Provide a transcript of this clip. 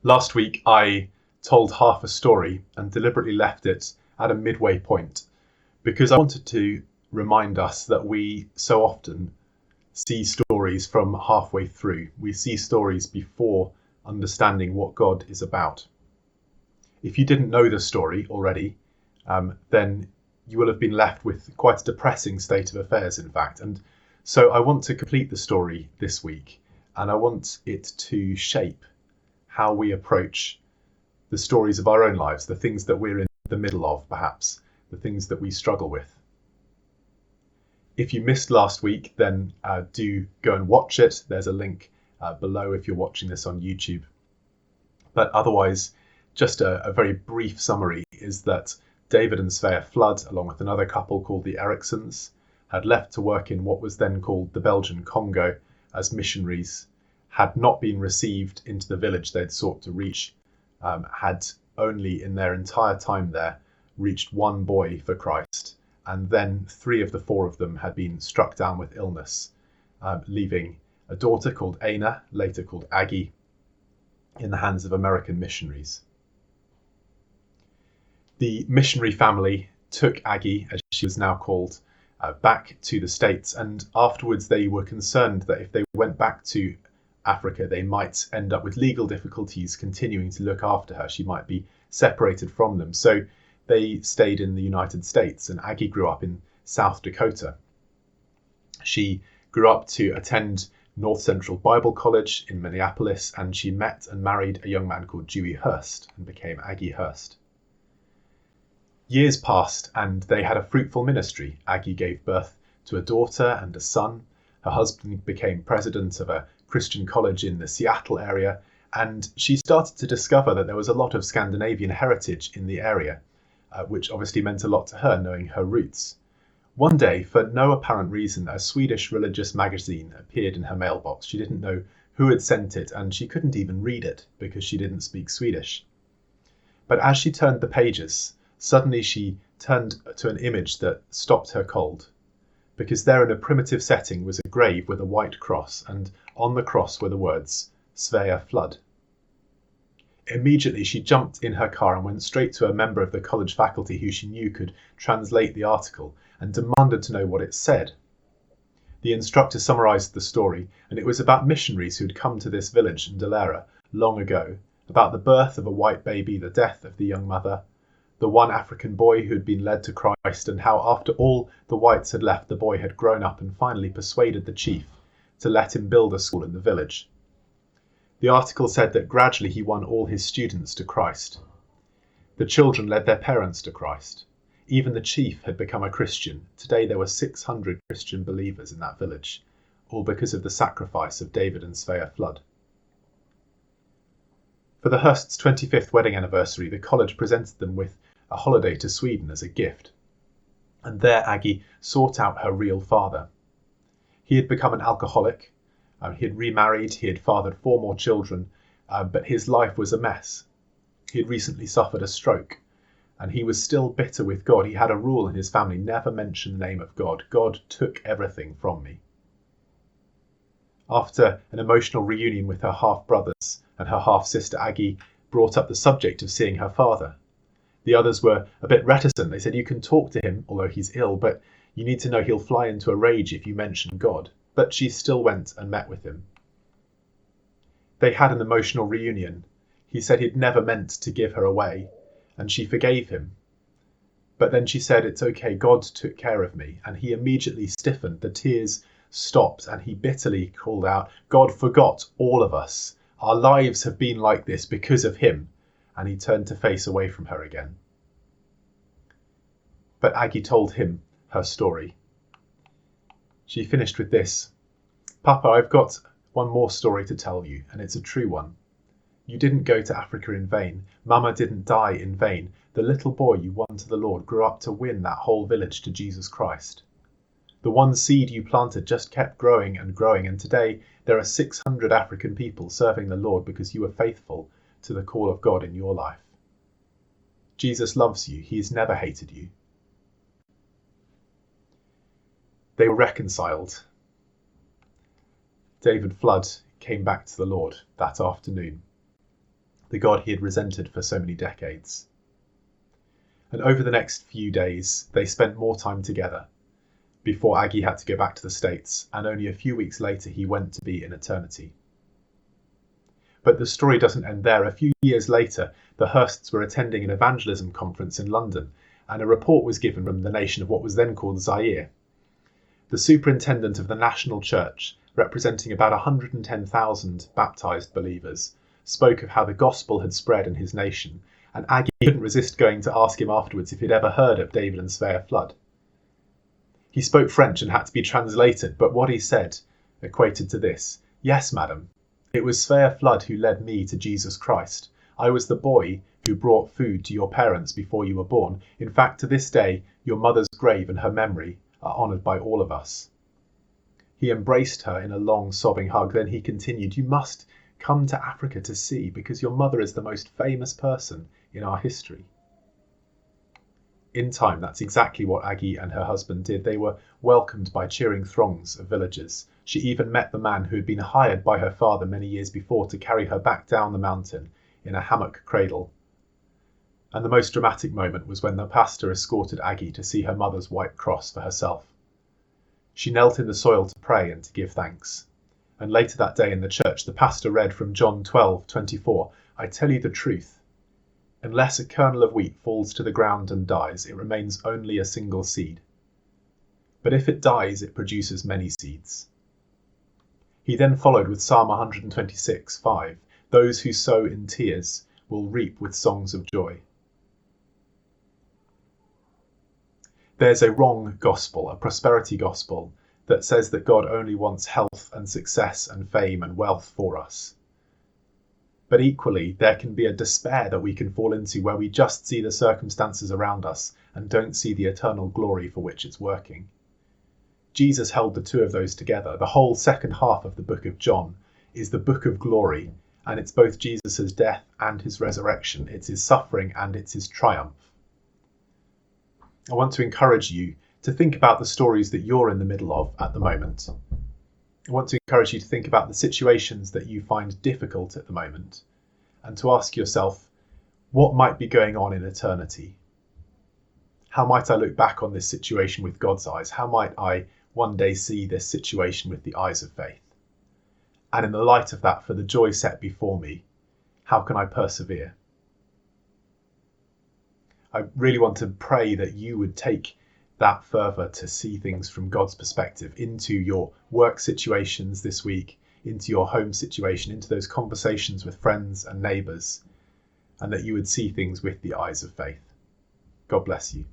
Last week I told half a story and deliberately left it at a midway point because I wanted to remind us that we so often see stories from halfway through. We see stories before understanding what God is about. If you didn't know the story already, then you will have been left with quite a depressing state of affairs, in fact. And so I want to complete the story this week, and I want it to shape how we approach the stories of our own lives, the things that we're in the middle of, perhaps, the things that we struggle with. If you missed last week, then do go and watch it. There's a link below if you're watching this on YouTube. But otherwise, just a very brief summary is that David and Svea Flood, along with another couple called the Ericsons, had left to work in what was then called the Belgian Congo as missionaries, had not been received into the village they'd sought to reach, had only in their entire time there reached one boy for Christ, and then 3 of the 4 of them had been struck down with illness, leaving a daughter called Aina, later called Aggie, in the hands of American missionaries. The missionary family took Aggie, as she was now called, back to the States, and afterwards they were concerned that if they went back to Africa, they might end up with legal difficulties continuing to look after her. She might be separated from them. So they stayed in the United States, and Aggie grew up in South Dakota. She grew up to attend North Central Bible College in Minneapolis, and she met and married a young man called Dewey Hurst and became Aggie Hurst. Years passed and they had a fruitful ministry. Aggie gave birth to a daughter and a son. Her husband became president of a Christian college in the Seattle area, and she started to discover that there was a lot of Scandinavian heritage in the area, which obviously meant a lot to her, knowing her roots. One day, for no apparent reason, a Swedish religious magazine appeared in her mailbox. She didn't know who had sent it, and she couldn't even read it because she didn't speak Swedish. But as she turned the pages, suddenly she turned to an image that stopped her cold, because there in a primitive setting was a grave with a white cross, and on the cross were the words, Svea Flood. Immediately she jumped in her car and went straight to a member of the college faculty who she knew could translate the article and demanded to know what it said. The instructor summarised the story, and it was about missionaries who had come to this village in Dalera long ago, about the birth of a white baby, the death of the young mother, the one African boy who had been led to Christ, and how after all the whites had left, the boy had grown up and finally persuaded the chief to let him build a school in the village. The article said that gradually he won all his students to Christ. The children led their parents to Christ. Even the chief had become a Christian. Today there were 600 Christian believers in that village, all because of the sacrifice of David and Svea Flood. For the Hursts' 25th wedding anniversary, the college presented them with a holiday to Sweden as a gift. And there Aggie sought out her real father. He had become an alcoholic. He had remarried. He had fathered 4 more children, but his life was a mess. He had recently suffered a stroke, and he was still bitter with God. He had a rule in his family: never mention the name of God. God took everything from me. After an emotional reunion with her half-brothers and her half-sister, Aggie brought up the subject of seeing her father. The others were a bit reticent. They said, you can talk to him, although he's ill, but you need to know he'll fly into a rage if you mention God. But she still went and met with him. They had an emotional reunion. He said he'd never meant to give her away, and she forgave him. But then she said, it's okay, God took care of me, and he immediately stiffened. The tears stopped, and he bitterly called out, God forgot all of us. Our lives have been like this because of him. And he turned to face away from her again. But Aggie told him her story. She finished with this: Papa, I've got one more story to tell you, and it's a true one. You didn't go to Africa in vain. Mama didn't die in vain. The little boy you won to the Lord grew up to win that whole village to Jesus Christ. The one seed you planted just kept growing and growing, and today there are 600 African people serving the Lord because you were faithful to the call of God in your life. Jesus loves you. He has never hated you. They were reconciled. David Flood came back to the Lord that afternoon. the God he had resented for so many decades. And over the next few days, they spent more time together before Aggie had to go back to the States, and only a few weeks later he went to be in eternity. But the story doesn't end there. A few years later, the Hursts were attending an evangelism conference in London, and a report was given from the nation of what was then called Zaire. The superintendent of the National Church, representing about 110,000 baptised believers, spoke of how the gospel had spread in his nation, and Aggie couldn't resist going to ask him afterwards if he'd ever heard of David and Svea Flood. He spoke French and had to be translated, but what he said equated to this: "Yes, madam, it was Svea Flood who led me to Jesus Christ. I was the boy who brought food to your parents before you were born. In fact, to this day, your mother's grave and her memory are honoured by all of us." He embraced her in a long, sobbing hug. Then he continued, "You must come to Africa to see, because your mother is the most famous person in our history." In time, that's exactly what Aggie and her husband did. They were welcomed by cheering throngs of villagers. She even met the man who had been hired by her father many years before to carry her back down the mountain in a hammock cradle. And the most dramatic moment was when the pastor escorted Aggie to see her mother's white cross for herself. She knelt in the soil to pray and to give thanks. And later that day in the church, the pastor read from John 12:24, "I tell you the truth, unless a kernel of wheat falls to the ground and dies, it remains only a single seed. But if it dies, it produces many seeds." He then followed with Psalm 126:5, "Those who sow in tears will reap with songs of joy." There's a wrong gospel, a prosperity gospel, that says that God only wants health and success and fame and wealth for us. But equally, there can be a despair that we can fall into where we just see the circumstances around us and don't see the eternal glory for which it's working. Jesus held the two of those together. The whole second half of the book of John is the book of glory, and it's both Jesus' death and his resurrection. It's his suffering and it's his triumph. I want to encourage you to think about the stories that you're in the middle of at the moment. I want to encourage you to think about the situations that you find difficult at the moment, and to ask yourself, what might be going on in eternity? How might I look back on this situation with God's eyes? How might I one day see this situation with the eyes of faith? And in the light of that, for the joy set before me, how can I persevere? I really want to pray that you would take that fervour to see things from God's perspective into your work situations this week, into your home situation, into those conversations with friends and neighbours, and that you would see things with the eyes of faith. God bless you.